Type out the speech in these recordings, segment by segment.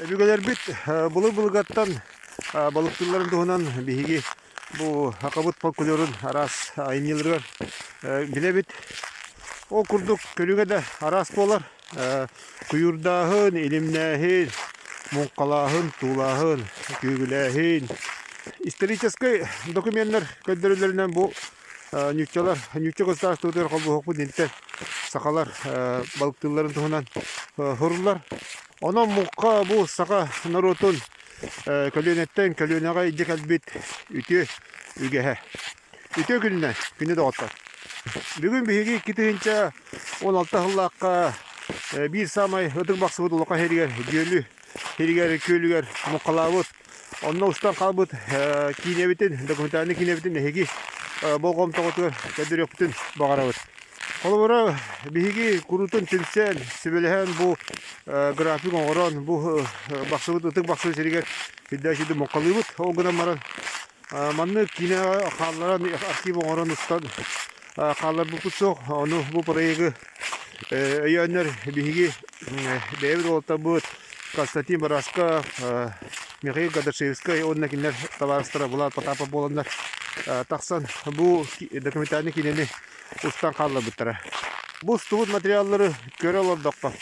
Ebigeler bit bulur bulgattan balıkçıların doğunan bihigi bu hakabut folklorun aras aynıları bile bit o kurduk kölüge de aras bolar kuyurdahın ilimnehin munkalahın tuğlahın kügülehin исторический документтер көндөрүлөрүнөн bu нючалар нюча государстволар колбу хокку динте сакалар балыктыларын туһунан хурулар онон мукка бу сака наротун көлөнеттен көлөнага иде калбит үтө үгеһе үтө күнүнө доғаттар бүгүн биһиги китинче 16 хыллакка бир самай ыдык баксыбыт улака херигер жөлү херигер көлүгер мукалабыт онно устан калбыт кинебитин документальный кинебитин хеги болгом тоготур көдөрөктүн багарабыт колбора биһиги курутун түнсен сүбелеһен бу график оңорон бу баксыбыт ытык баксыбыт херигер биддашиди мукалыбыт ол гына маран манны кине халларан архив оңорон устан халлар бу кутсок ону бу проекты өйөннөр биһиги Дэвид Олтабыт Константин Бараска Михаил Гадашевский оннакинер товарыстары булар Потапов боландар таксан бу документальный кинени устан калла буттара. Бу стубут материаллары көрө алардыкпа.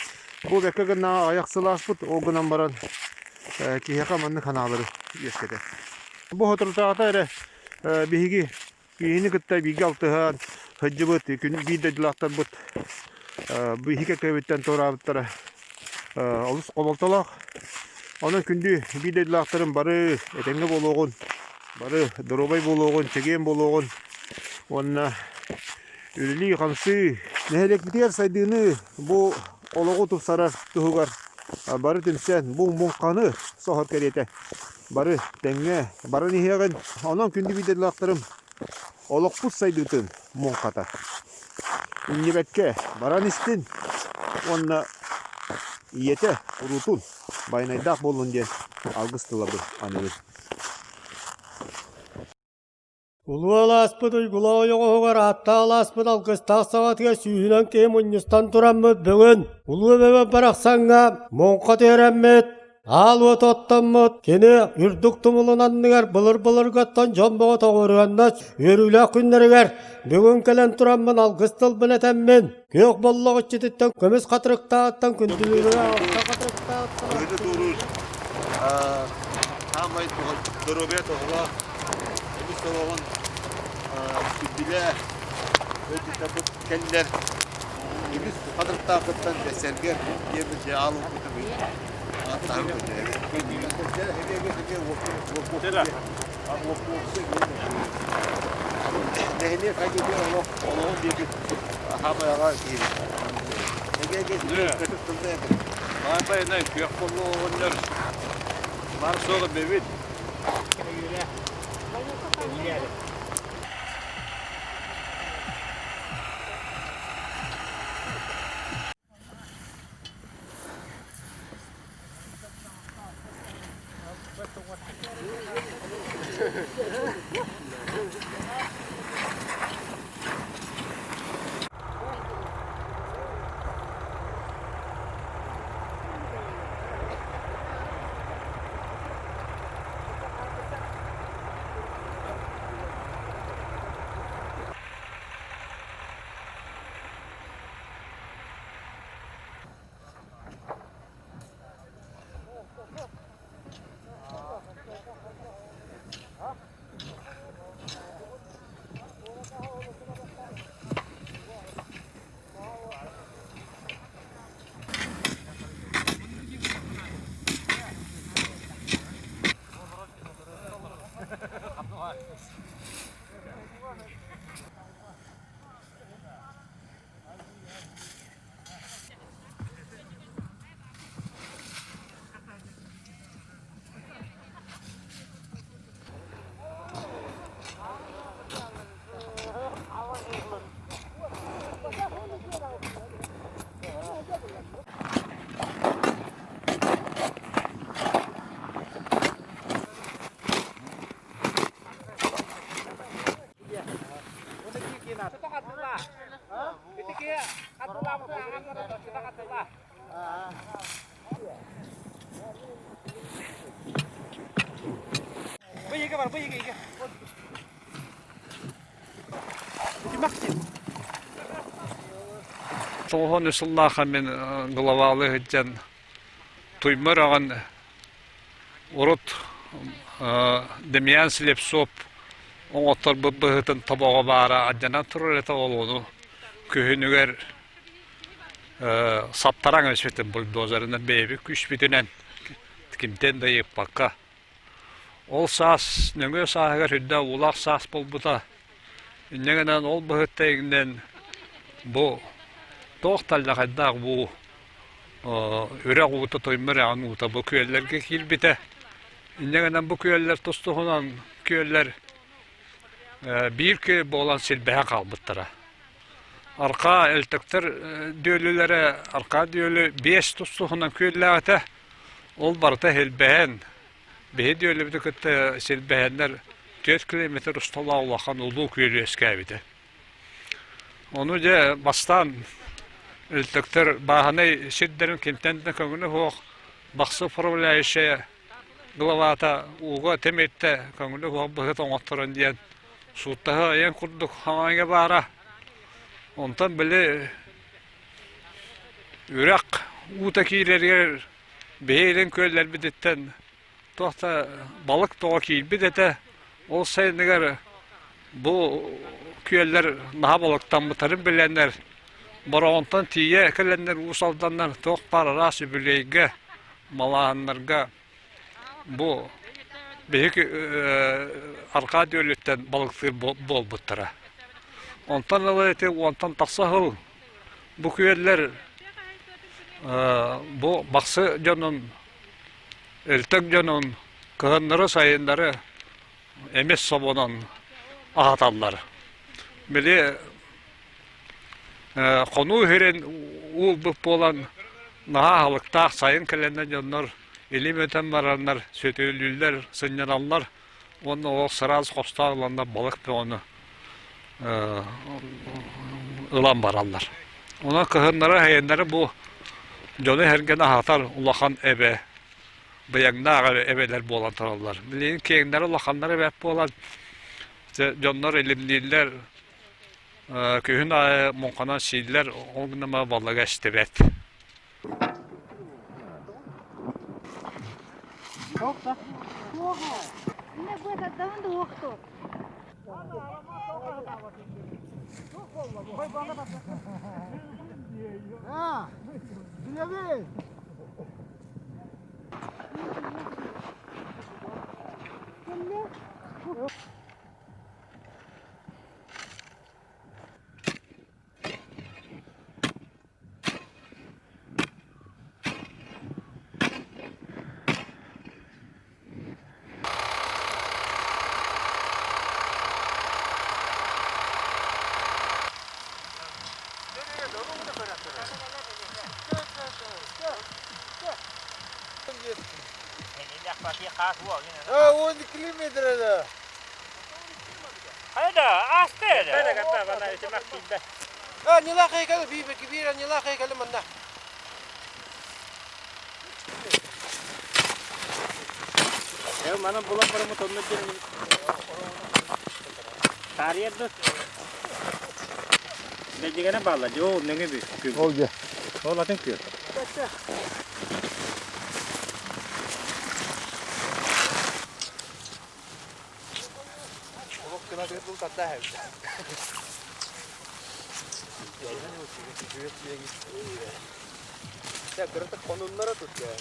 Бу бекегена аяксылашпыт огунан баран кияка манны каналары ескете. Бу хотуртаата эре биһиги кийини кытта биги алтыхан хыджыбыт күн бидедлактар бут биһиге көбүттен торабыттара олус коболтолак. Onun kündü bidetlakların barı etenge boloğun, barı dorobay boloğun, çegen boloğun, onna ürülü yıkamsı nehelek bitiyer saydığını bu oloğu tupsarar tuhugar, barı tümsen bum kanı sohar keriyete, barı tenge, barı nihiyagan, onun kündü bidetlaklarım oloğ pus saydığın munkata. Ünlü bekke, baran istin, onna iyete urutun. Baynaydak bolun diyen algıstıladı anılır. Uluala aspıd uygulağı yoğuğar hatta alaspıd algıstak sağatıga sүйінен keyim unyustan turamıd bugün. Ulu bebe bıraksanğa monqa terenmit. Al ot ottanmıd. Keni ürdük tumulun niger bılır gattan jomboğa toğurgandaç. Örüyle günleriger. Bugün kelen turamın algıstıl biletemmin. Kök bolluğu çititten kömüz katırıkta attan kündülürüne altta katırıkta attan. Öyle doğru. Hamay dorobaya toğla. Emiş toğlan. Bile. Öyle tabi kendiler. Emiş katırıkta attan beserger. Diye alıp kutubu. Atarım öyle. Nehine kaygıda onu diye hamaya gidiyor. Ne geliyor? Kötü yapın. Vay ne kök bollu onlar. Var soğuk bebek. Tohon usullaha men glavalı hıccan tuymur ağan urut Demyan Slepsop oğotar bıhıtın tabağa bara adjana turur eta olunu köhünüger saptaran ösvetin buldozerinin bebi küş bitinen kimten de bakka ol sas nöngö sahagar hüdda ulak sas bulbuta innegenen ol bıhıttayginden bu tohtallaqaddaaq bu üraq uta toymurağın uta bu köylerge kilbite innegenen bu köyler tostuğunan köyler bir köy bolan silbehe kalbıttıra arka eltektir dölülere arka dölü 5 tostuğunan köylerde ol barda helbehen behe dölü bitikette silbehenler 4 kilometre ustala ulaqan ulu köylü eskabide onu da bastan eltektir bahanay şidderin kimtenden köngünü hoq baksı problemayşe glavata uga temette köngünü hoq bıhıt oңottorun diyen suuttaha ayan kurduk hamaga bara ondan bile üraq utakilerger beylen köller bidetten tohta balık toğa kilbidete ol sayınıgar bu köller naha balıktan bıtarım bilenler Barontan tiye kelenler usaldanlar toq para sübüleyge malahanlarga bu büyük arka dölütten balıktır bol bıttıra. Ondan alayete ondan tasahıl bu köyeller bu baksı canın eltek canın kıhınları sayınları emes sobonan ahatallar. Bili konu heren ul bu bolan naha halıkta sayın kelenden jonlar ilim öten baranlar sötölüller sınyananlar onu o sıraz kostağlarında balık ve onu ılan baranlar. Ona kıhınları heyenleri bu jonu hergene hatar ulakan ebe bıyangda ebeler bolan tarallar. Bilin kendileri ulakanlar ebe bolan jonlar ilimliler köyün monkanan şeyler olgunama vallaga istebet. Ne bu da davanda oktu. Ha, bilemeyiz. Ha, 10 kilometrede. Ada, aste ada. Ada kata mana itu mak tiba. Ha, nilakay ka bibi kibira nilakay ka naman na. Ya mana bulan pada motor mesin. Tarian tu. Dia juga nak bala jo nengi bi. Oh ya. Oh latih kira. Kena dia tu tak tahu. Ya, kereta kononlara tut ya.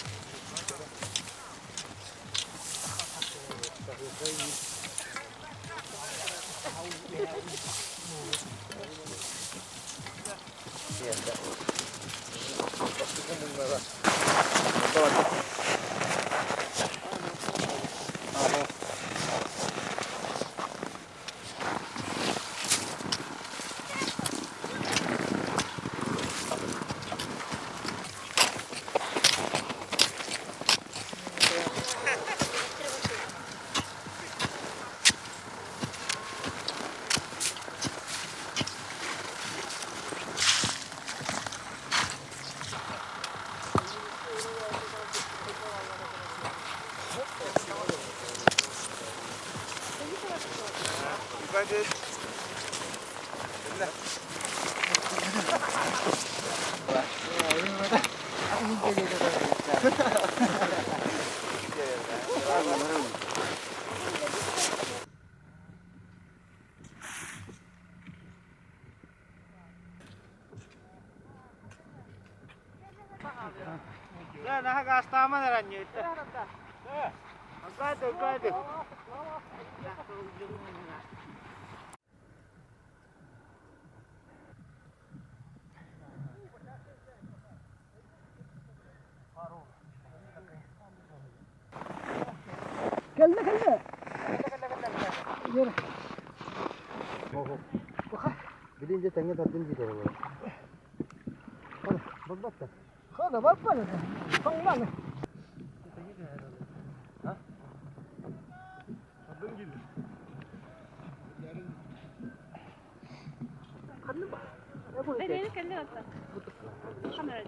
Ya nah gasta mah ranyu itu. Agak. Birinci tenge tatlı bir şey var. Bak bak da. Beni kendi atla. Kamera.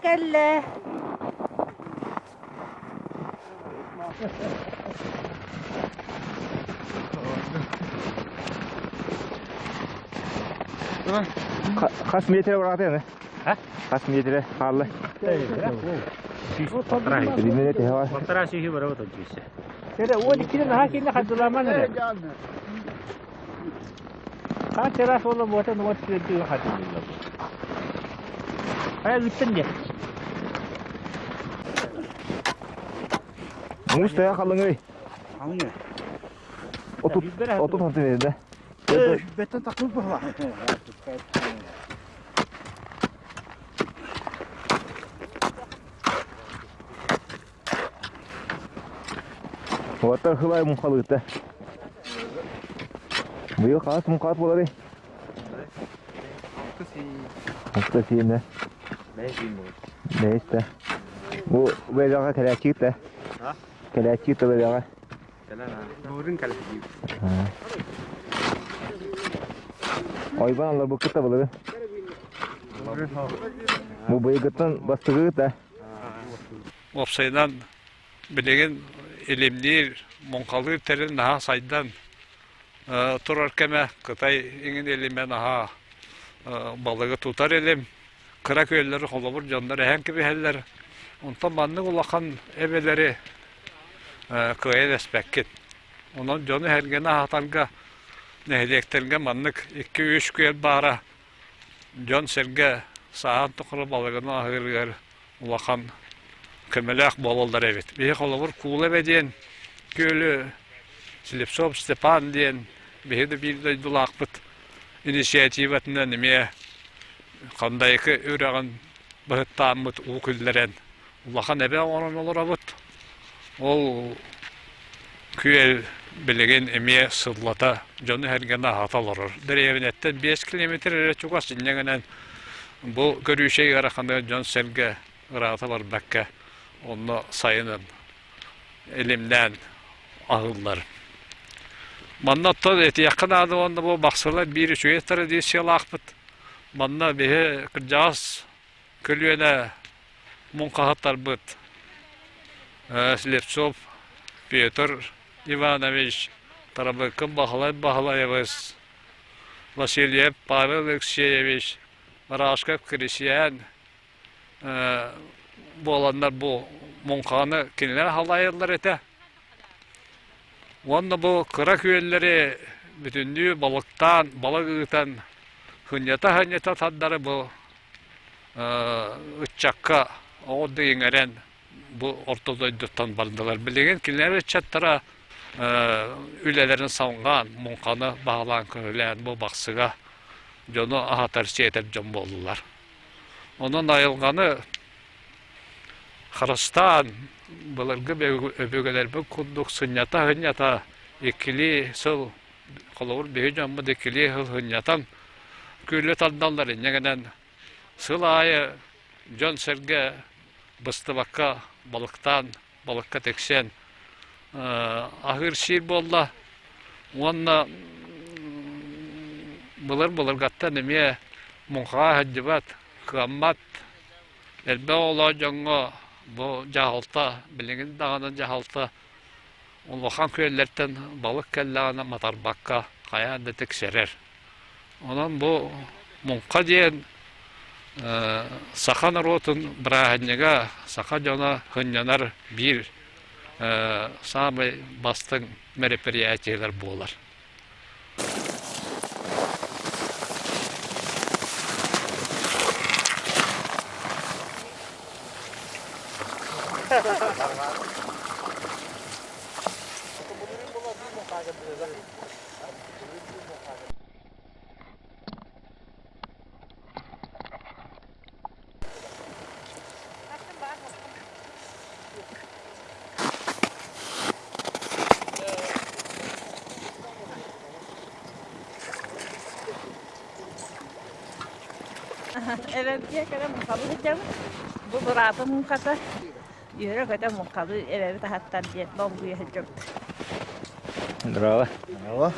Kelle. Kaç metre var abi? Ha? Kaç metre harlı? Fotoğraf. Bir metre var. Fotoğraf şeyi var o da cüsse. Şöyle o dikine daha kendine hazırlaman ne? Ha teras oğlum orta numara diyor hazırlıyor. Hayır bittin ya. Mustafa kalın ey. Hangi? 30 santimetre. Beton takılı bu var. Vatar hılay muhalıkta. Bu yok az muhat bolar ey. Muhta siyinde. Ne işte. Bu böyle kelekçik de. Ha? Kelekçik de böyle. Nurun kalesi. Aybanlar bu kıta bolar. Bu bıyıktan bastığı da. Opsaydan bilegen elimdir, monkalı terin daha saydan turar keme Kıtay ingin elime daha balığı tutar elim. Kıra köyleri kolabur canları hem gibi heller. Ondan manlık ulakan ebeleri köye despekket. Onun canı her gene hatalga nehlekterge manlık 2-3 köy bara. Can serge saat tukuru balığını ahırgar ulakan kömelek bolollar evet. Bir kolabur kuğula bediyen köylü Slipsop Stepan diyen bir de dulakbıt inisiyativetinden nime kandayıkı öğren bıhıttamıt ukülleren ulakan ebe onun olur abıt. Ol köy bilegen eme sıllata canı her gene hatalar. Derevinetten 5 kilometre çok az inlenen bu görüşe yarakanda can serge ratalar bakka. Onu sayının elimden ağıllar. Manna da eti yakın adı onda bu baksalar bir şöyle tradisyonel akbıt. Manna bir kırcağız külüyene munkahatlar bıt. Slipsop Pyotr Ivanovich tarafı Bahalayevız. Vasilyev Pavel Alexeyevich Maraşkov Krisyan bu olanlar bu munkanı kimler halayırlar ete. Onda bu kıra köyleri bütünlüğü balıktan hınyata tadları bu ıçakka orada yengeren bu ortodoyduktan barındalar. Bilegen kimler çattara ülelerin savungan munkanı bağlan köyleyen bu baksıga jonu ahatarşı etip jon boldular. Onun ayılganı Kırgızstan, Былыргы öbögelerbe kunduk hınyata ikili sıl kolor behi jamma ikili hınyatan külle tandallar inegenen sıl ayı John Serge bıstıbakka balıkka teksen ahır şiir bolla Onunla bulur gatta nemiye munqa hacıbat kıammat elbe ola jongo bu jahalta bilingin dağının jahalta Uluhan köylerden balık kellağına matarbakka kaya da tekserer. Onun bu munqa diyen sakan rotun brahanyega saka jona hınyanar bir samı bastın mereperiyaçeler boğular. Evet, diye kadar mukalı hocam. Bu burada mukata. Yürü kadar mukalı evet hatta diye dolguya hocam. Bravo. Bravo.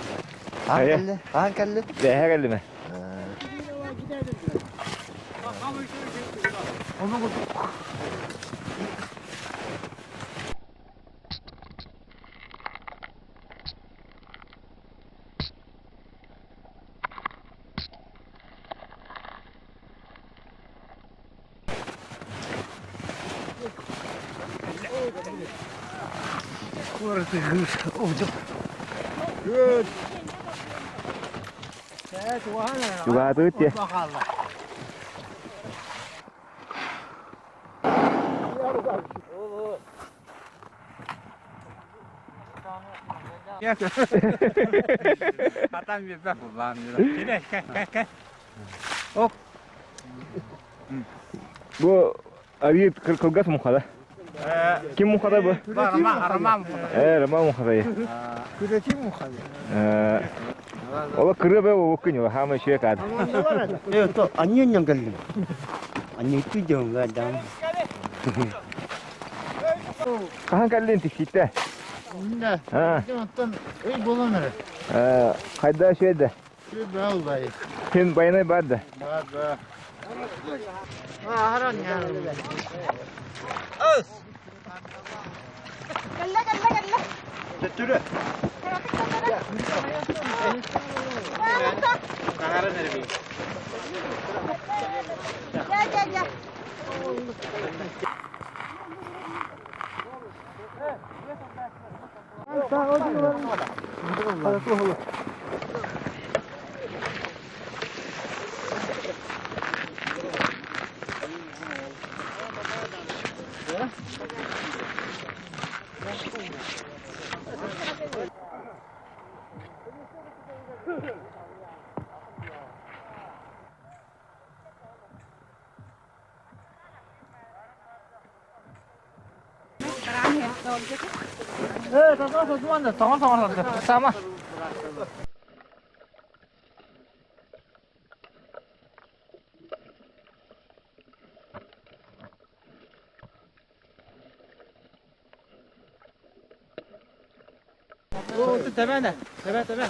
Kahan kelli? Dehe geldi mi? Juga tuh ya. Hatam bir bak ulan. Bu abi kılgas muhada. Kim muhada bu? Aramam. Rama muhada ya. Küreci mi kaldı? Ola kırı be o okuyor. Hama şey kad. Evet, to anyen yang kelli. Anyen itu jauh adam. Kahan kaldın tikite? Ne? Ha. Ondan ey bulanır. Hayda şeyde. Şu bal dayı. Sen bayana vardı. Baba. Haran ya. Galla galla galla. Tetüre. Kahara nereye? Gel gel gel. Sama. O tepede. Tepe.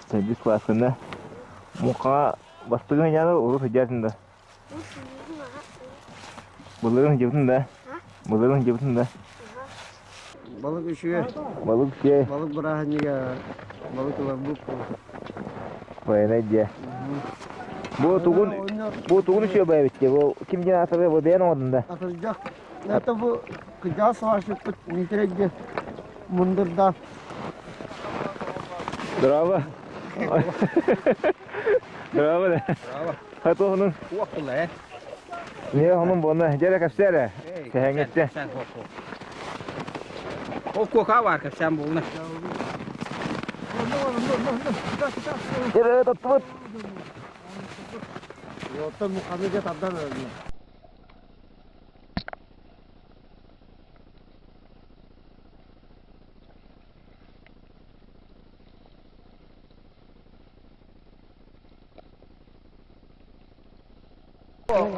Tebrik aslında. Muka bastığın yanı olur hıcatında. Balığın cıvıtında. Balığın cıvıtında. Balık üşüyor. Balık şey. Balık bırakın ya. Balık var bu. Bayanı diye. Bu tuğun şey bayağı bitti. Bu kim cina tabi bu beyan odunda. Atılacak. Ne de bu kıcağı savaşı nitreci. Mundurdan. Bravo. Bravo de. Hadi onun. Vakıla ya. Niye onun bunu? Gel kapsere. Sen geçti. Sen koku. O koku var ki sen bulun. Gel tut. Yoksa mukammece tabdan öldü.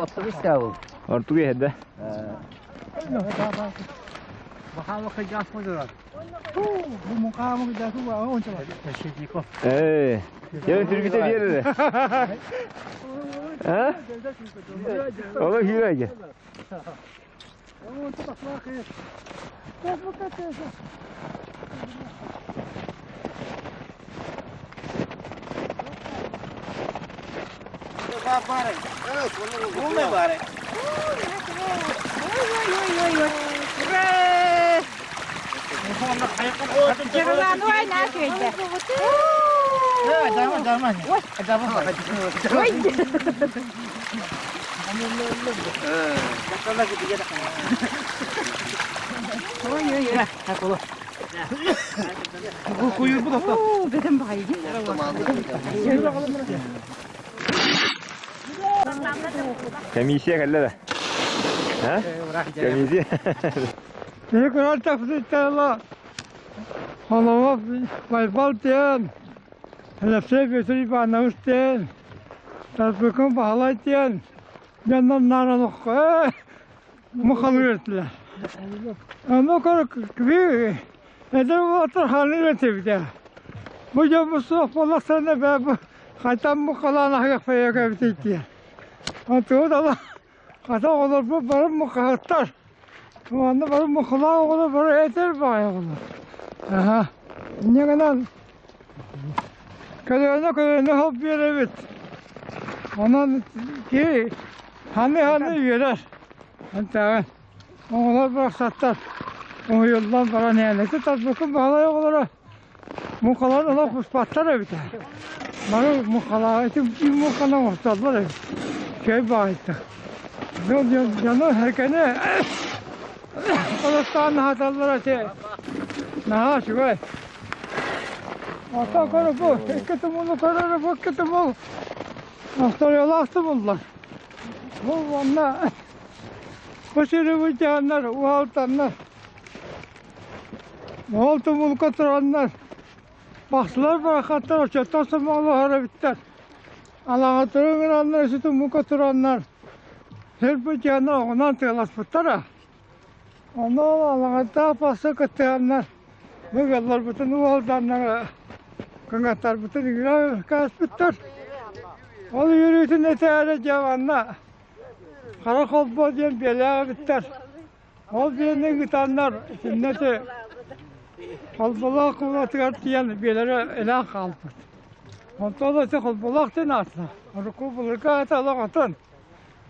Otobüs ya bu. Artık yedi. Bakalım kıcağı mı durar? Bu mukamı kıcağı var. Onun için teşekkür Gelin Türk'te bir yere. Ha? Ola hile gel. Bu ne bari? Kırılan var ne köyde? Bu kuyu bu da. Benim bayım. Temizliğe geldi de. Ha? Temizliğe. Ne kadar tafsirlerle halava baybalten nefse götürüp anavuşten tatbikon bağlayten yandan naranok muhalefetler. Ama kadar gibi neden otur haline tepede. Bu yapı sohbetler sana ben bu haytan bu kalan ayak faya kabittiler. Hatta da kata olur bu barın mukahatlar. Bu anda barın mukulağı olur barın eter bayağı olur. Aha. Ne kadar köyüne hop bir evet. Onun ki hani yerer. Hatta onlar bıraksatlar. O yoldan bana neyse tatbikın bağlaya olur. Mukalar ona kuspatlar evde. Bana mukalar için bir mukalar muhtarlar evde. Köy bağıttı. Canım herkene Allah'tan hatalara şey. Nah, şuay. Ata karı bu. Ekketimulu kararı bu ekketimulu. Astar yolu astı bunlar. Bu onlar. Başarı bu canlar, o altanlar. O altı mulk oturanlar. Baktılar barakatlar, çötten sırmalı harabitler. Allah'a tırınıranlar, sütü mulk oturanlar. Her bu canlar ondan tığlas pıttara. Ondan Allah'a daha pası kıtıyanlar. Bu yollar bütün o altanlar. Kangatlar bütün ilgiler kaspıttır. O yürüyüşün eteğine cavanlar. Karakol bu diyen belağa bitler. O diyenin gıtanlar, sünneti. Kolbulak kuvveti kartlayan belere elan kaldı. Ondan da kolbulak den atla. Ruku bulurka atalı atın.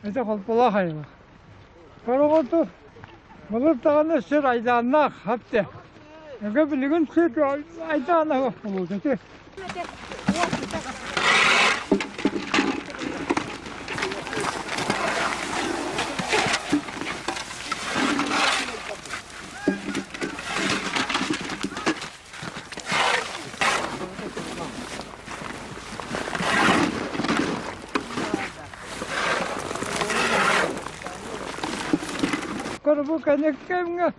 Ete kolbulak hayva. Karakotu. Bulup dağını sır aydanlar hapte. Ege bilgin sır aydanlar bulurdu. yukarı bu kenekemge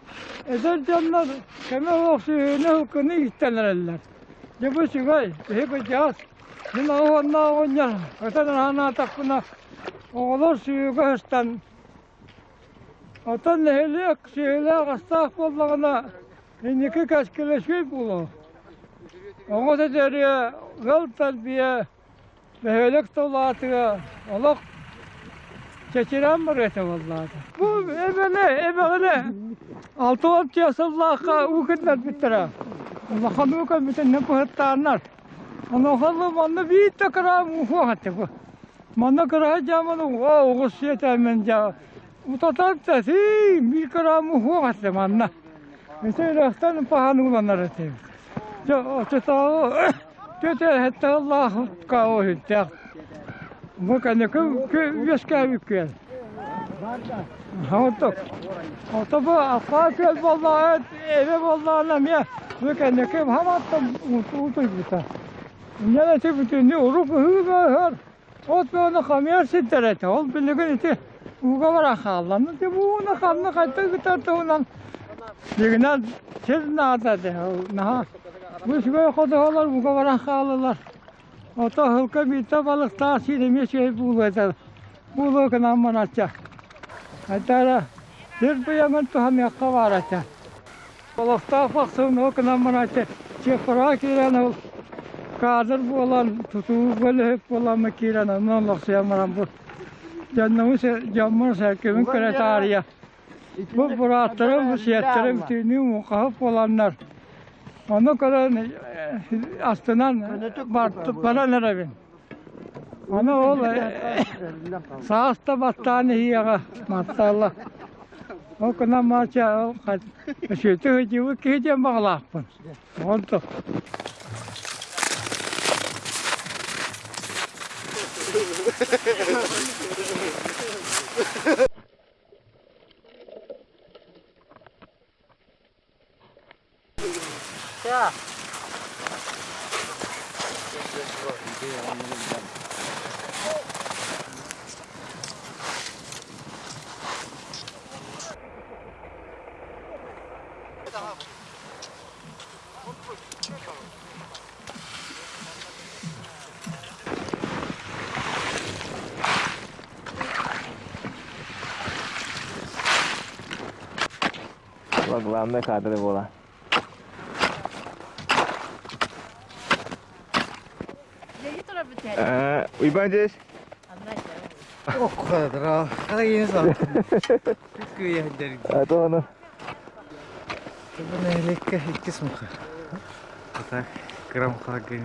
eder canlar keme oksiyonu hukunu istenerler. Ne bu sigay hep cihaz. Ne ona oynar. Öten ana takına oğlar suyu gösten. Atan nehirli şeyle hasta bollağına indiki kaskeleşmek bulu. Ona da deriye vel talbiye mehelek dolatıya Allah geçiren bir ete vallahi. Bu evine 6-10 yaşında o günler bittire. Allah'ın o kadar bütün ne pıhtılarlar. Allah'ın bana bir takara muhu hattı bu. Bana kara camını o gusiyet emin Utatak da bir kara muhu hattı bana. Mesela raftan pahalı olanlar ete. O tutağı kötü hatta Allah kavu hitte. Bu kadar yüzke yükel. Hatta bu afakel vallahi eve vallahi nem ya. Bu kadar kim hamattım utuybita. Ne de bütün ne olup hır. Ot böyle kamyer sitterete. Ol bilgin iti. Bu kadar halandı. Bu ona kanlı kaçtı gitardı ondan. Diğer siz ne adı ha? Bu şöyle kodalar bu kadar halalar. Ota halka bir balık tahsil şey bulacak. Buluk namın açacak. Hatta bir bayanın tuham yakka var açacak. Balık tahfaksın o namın açacak. Çekura kiren ol. Kadir bu olan tutuğu böyle hep olan mekiren Allah sayamaram bu. Canımı serkemin kretariye. Bu buratların, bu siyetlerin bütünü mukahıp olanlar. Ona kadar astından bana nereye? Ona ol sağasta battaniye maşallah. O kadar maça şöyle hıcı kıcı bağlapın. Oldu. Ya. Bak lan ne kadar bola. Uybancız. O kadar ha. Kayın sağ. Kıya derin. Hadi onu. Bu nehlike ikis muka. Tak gram kagın.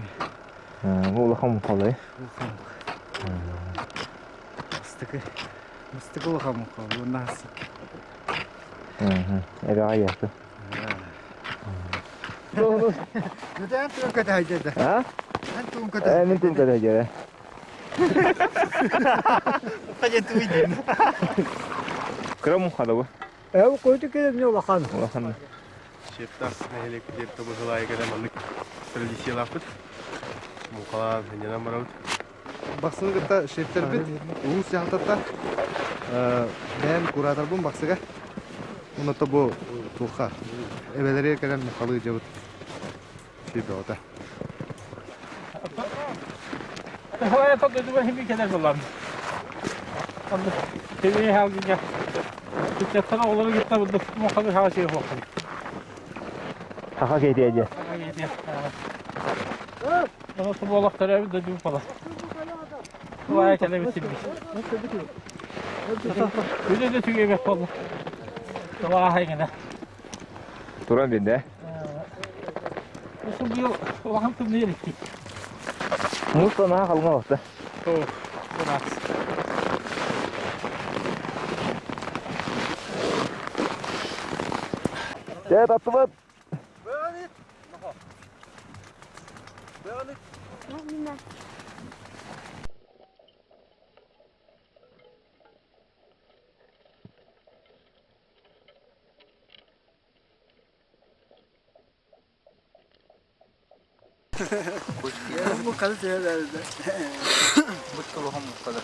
Bu ulakam kolay. Mıstık ulakam muka. Bu nasıl? Evet ayakta. Neden tuğun kadar hacıda? Ha? Ben tuğun kadar. Ne tuğun kadar hacıda? Hacı tuğun. Kram kada bu. Ev koyduk ne bakan. Ulakam. Şeftas nehelek diyette bu hılaya kadar manlık tradisiyon yapıt. Mukalar hencenan baravut. Baksana kata şefter bit. Uğuz yahtatta. Ben kuratar bun baksaga. Unutta bu tuğha. Evelere kadar mukalı cevut. Şey de o da. Havaya topladı ben bir kadar kullandım. Anladım. Seviyeye halde ya. Gittik sana olur gitme bulduk. Muhakkak hava şey bakalım. Taka gideceğiz. Taka gideceğiz. Ama su bolak tarafı da düğün falan. Bu ayağı kadar bitirmiş. Bir de tüge bir falan. Doğa haygına. Duran bende. Bu yıl vakam tümlüğe gittik. Mustafa kalma vakti. Oh, biraz. Evet attıvat. Bu kadar şeyler. Bu kulağım bu kadar.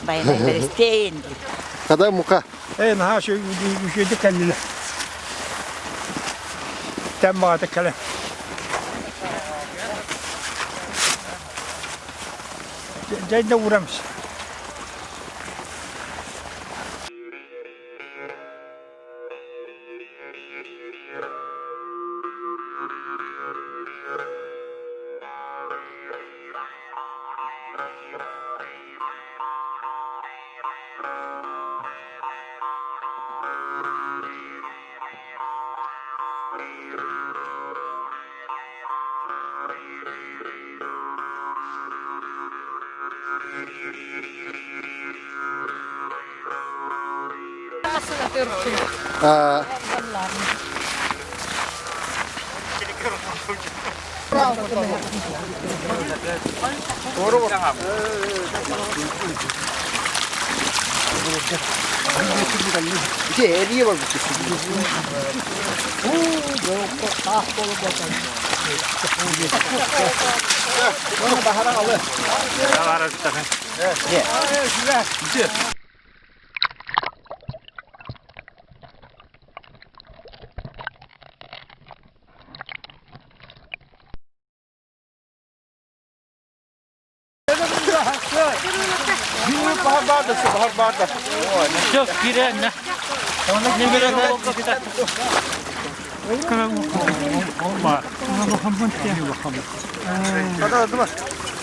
Bayanay Beristin. Kadar muka. Nah şu şeyde kendine. Tembağa kale. Ceyde uğramış. İşte eriye bak.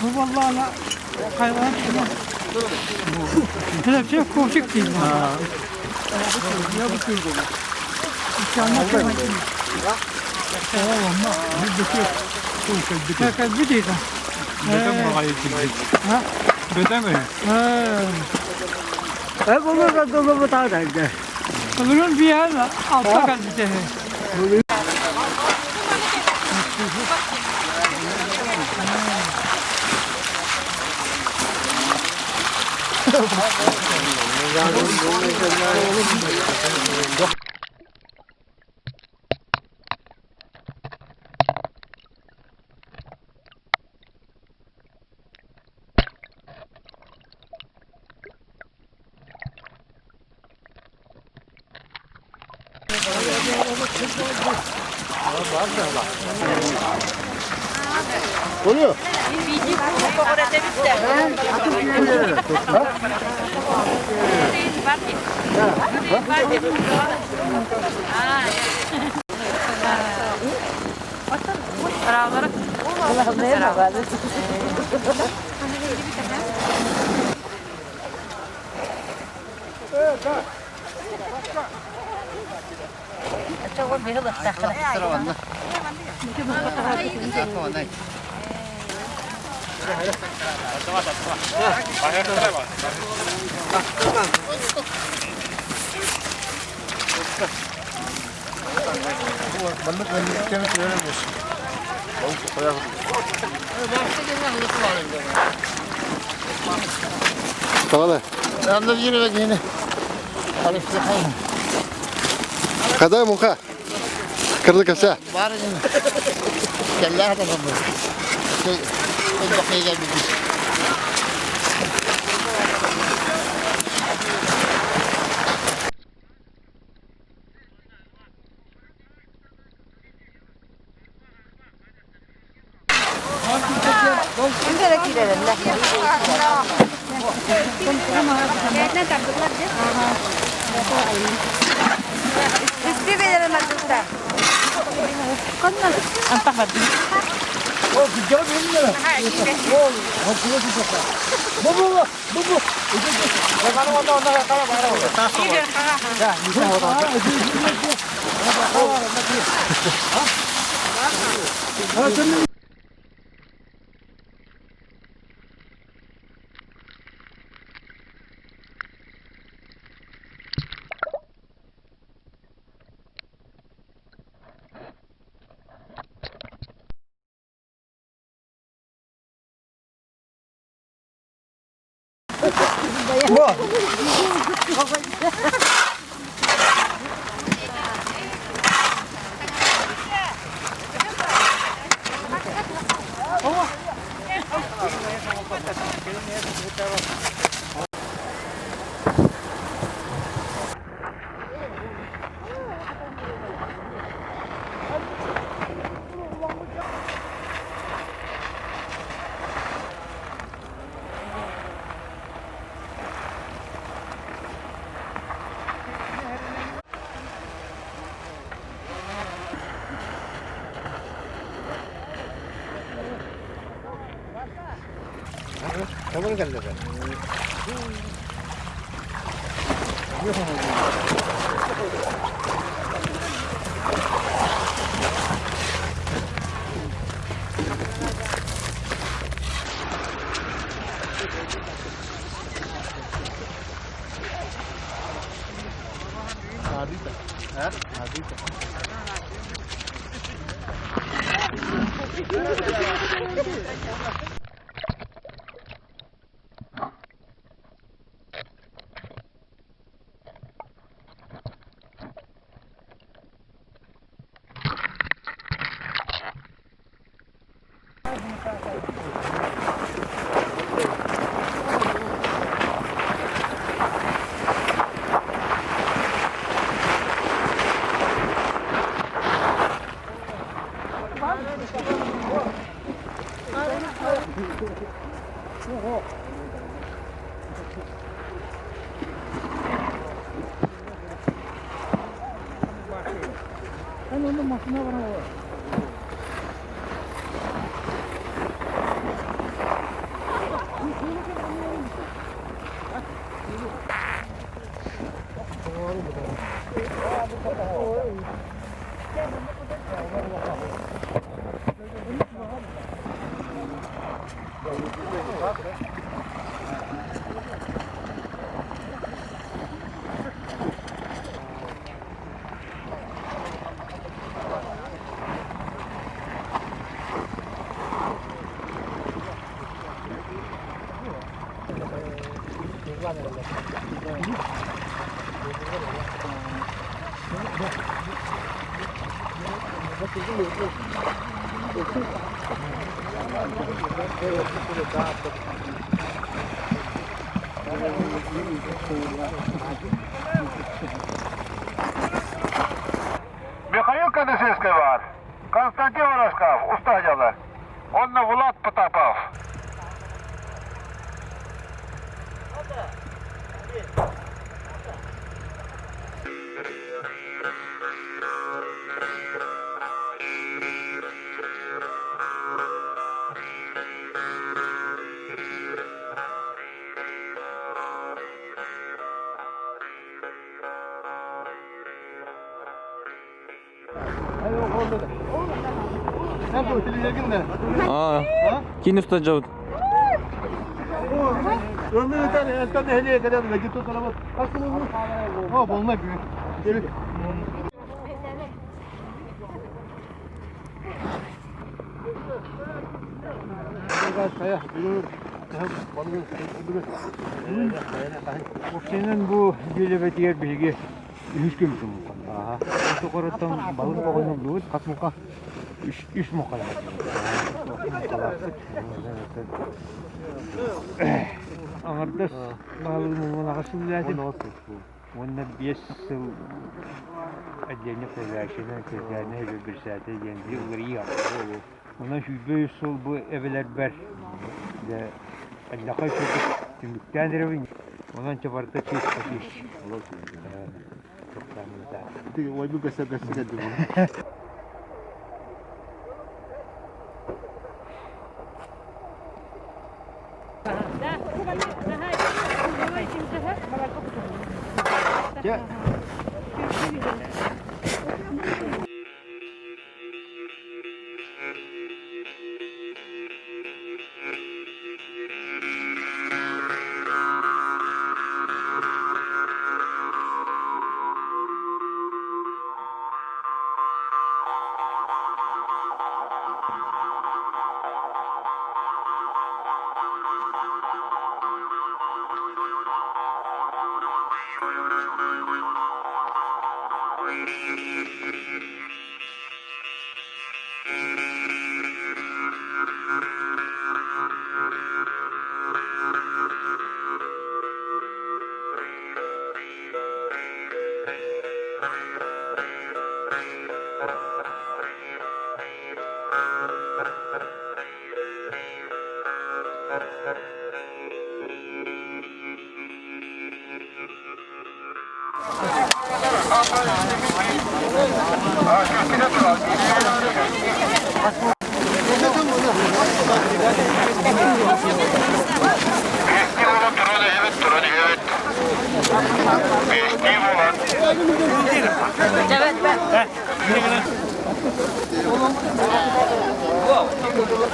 Bu vallahi hayvan. Bir şey koşuk değil. Bir değil. Bunu da dolu tane. Bunun bir yer altta kaldı bir tane. Tamam. Yalnız yürü bak yine. Kadar muka. Kırlık aşağı. Var yine. Kelle hadi bakalım. Şey, bakmaya geldik. Tamam geldi. Михаил Кадышевский var. Konstantin Voroshkov, ustacalar. Onunla Vlad Potapov. Кин уста жабыт. Senin bu gelebet yer bilgi üç gün mü? Aha. Şu korutan balık koyun bu kaç muka? Üç muka. Anladın? Malum nasıl lazım? Ondan 5 yıl adını koyacağına közlerine bir saate yendi ugriya. Ondan şu 5 yıl bu evler ber. De Allah'a şükür tümükten derevin. Ondan çabarta çiş çiş. Çok tamam da. Bir oy bu gasa geldi. Ya.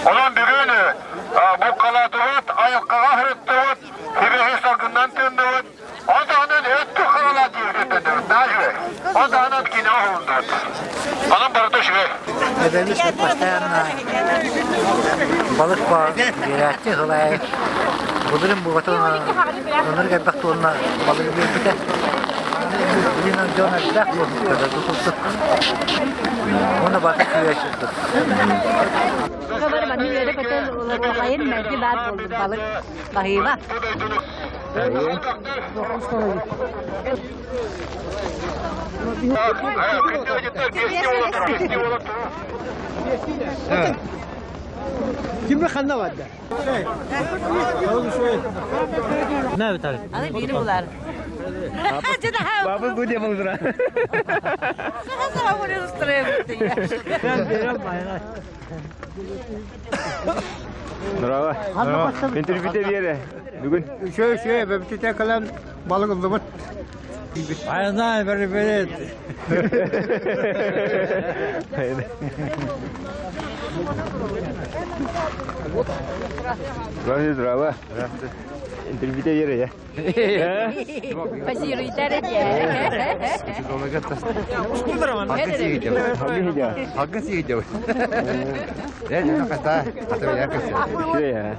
Onun bugünü bu kaladıvat, ayakkağa hırıttıvat, hibehi sakından tındıvat. O da onun öttü kırıla dirgittidir, najve. O da onun günah oldu. Onun bardaş ve. Nedenli başlayan balık var, gerekçe olay. Bulurum bu vatanı, onları gelbekte onunla balığı bir de. Bugün önce ona bir dakika oldu kadar tutuldu. Ona bakıp yaşadık. Kabar bana yere kadar olayın merkezi daha oldu balık bahiyva. Kimle kanna vardı? Ne biter? Hadi biri bular. Baba bu diye buldur ha. Sana bunu ısıtırayım. Ben verem bayana. Merhaba. Intervüde bir yere. Bugün Şöyle ben bir tek kalan balık ılıbıt. Aynen böyle. Merhaba. Intervüde bir yere ya. Спасибо, Италия. Hakkı sıyıcı. Ne kadar? Hatta yakası. Şey ya.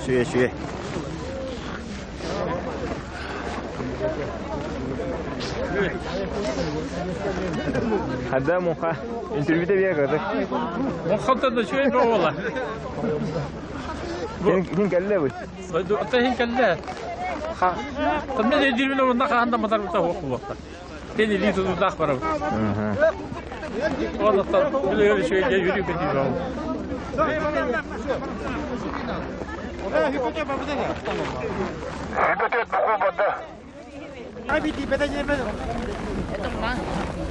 Şuraya. Hadi muha. Intervüde bir yere kadar. Muhakkak da şöyle bir oğlan. Kim geldi bu? Atahin kelle. Ha. Tabii de dirmin orunda kahanda madar bu tavuk bu vakta. Beni lidu da akbara. O da tabii böyle şöyle yürüyor gidiyor. Hypotet buku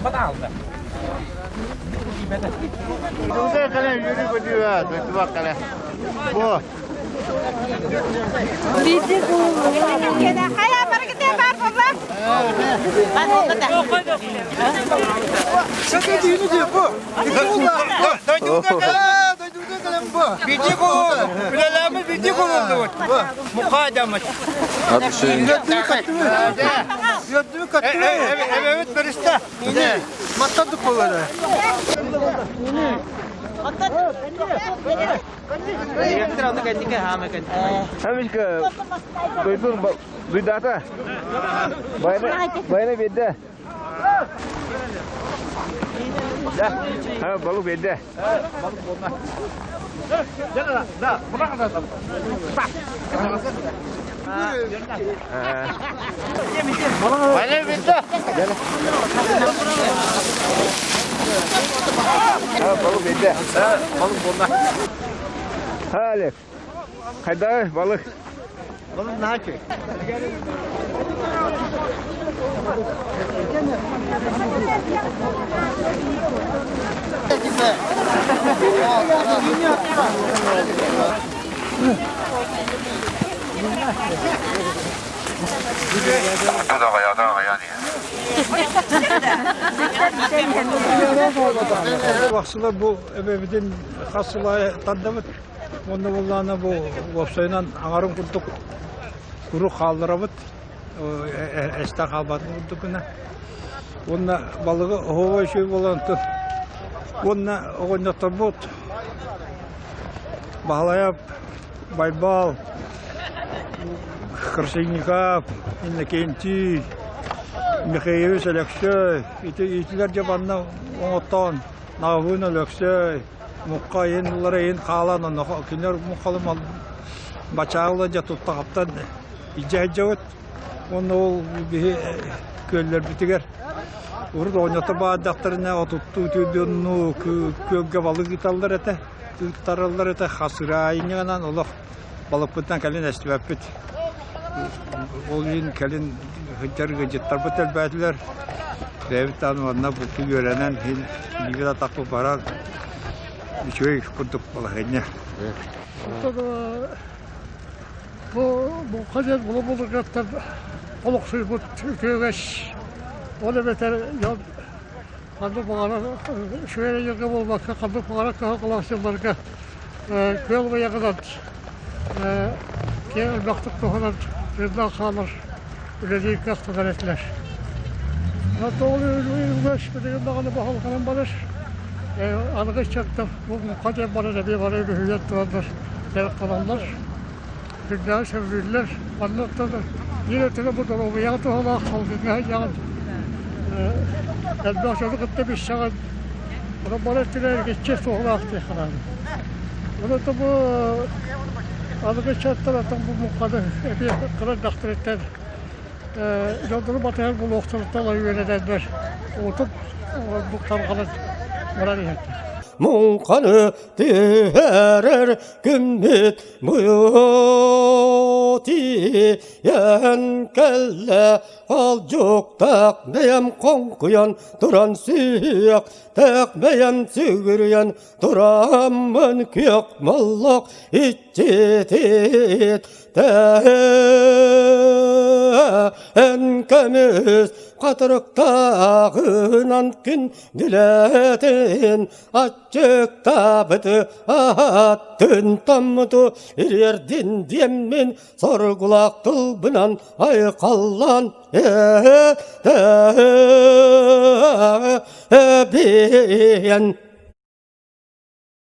Bana aldı. Burada kalan yürü gidiyor ha. Duyduğu kalan. Bu. Bizi Hayal hareketi yapar baba. Ben orada da. Şaka düğünü diyor bu. Duyduğu kalan bu. Bitti bu. Bilalamiz bitti bu. Mukademet. Hadi şey. Yöttüğü kattı. Evet barışta. Yine. Matladık kolları. Hemiş ki duydun ata. Bayana bedde. Ha balık bedde. Bayana bedde. Ha balık bedde. Balık bundan. Ha Alef. Hayda balık. Balık ne yapıyor? Vaxtılar bu ebeviden xasılaya tandamıt. Onda vallahi bu vapsayla ağarın kurduk. Kuru kaldırabıt. Estak albatını kurduk yine. Onda balığı hava şey bolantı. Onda oynatarbut. Bağlayıp baybal. Kırşıynikap. İnnekenti. Mikhail Selekşöy. İtiler cebanına oğuttan. Nağın Ölöksöy. Mukka yenilere yen kalan onu. Kiler mukkalım al. Baçağıla jatup taqaptan. İcahcavut. Onu ol bir köller bitiger. Urda oynata bağdaklarına otuttu tüdünü kögge balık itallar ete. Tarallar ete hasıra ayınyanan olaq. Balıkpıttan kalin estibapit. Olin kalin hıcar gıcıttar betel bәтілер. David Anvar'na bu görenen Nigel takı para bir şey kurduk balahenya. Bu kadar bulamadık hatta oluk suyu bu tükeş. Onu beter ya kandı bağına şöyle yakın olmakta kandı bağına kalaklaştırmakta köy ve yakından gel baktık tohunan rıddan kalır üleceği kastılar ettiler. Hatta oluyor ülgeç bir dağını bakalım kalan balır. Anıgı çaktım bu kadar bana da bir bana bir hüyet duvarlar demek kalanlar. Dünya sevgililer anlattı. Yine tene bu dolu yağdı hala kaldı yağdı. Elbette çocuk da bir şahan Ona bana ettiler geçecek soğuk aktı yakalandı. Ona da bu alıgı çatlar atan bu mukadı epi kırar daktır etten. İnandırı batayar bu loktalıkta olayı yönedenler. Otup bu kavgalar moral yetti. Munkanı diğerer gümmit muyuti yen kelle alcuk takmeyem konkuyan duran siyak takmeyem sigiriyen duramın kıyak mallak içitit enkemiz katırıktağınan gün diletin açıkta bıdı attın tamıdı irerdin diyemin sorgulak tılbınan ay kallan biyen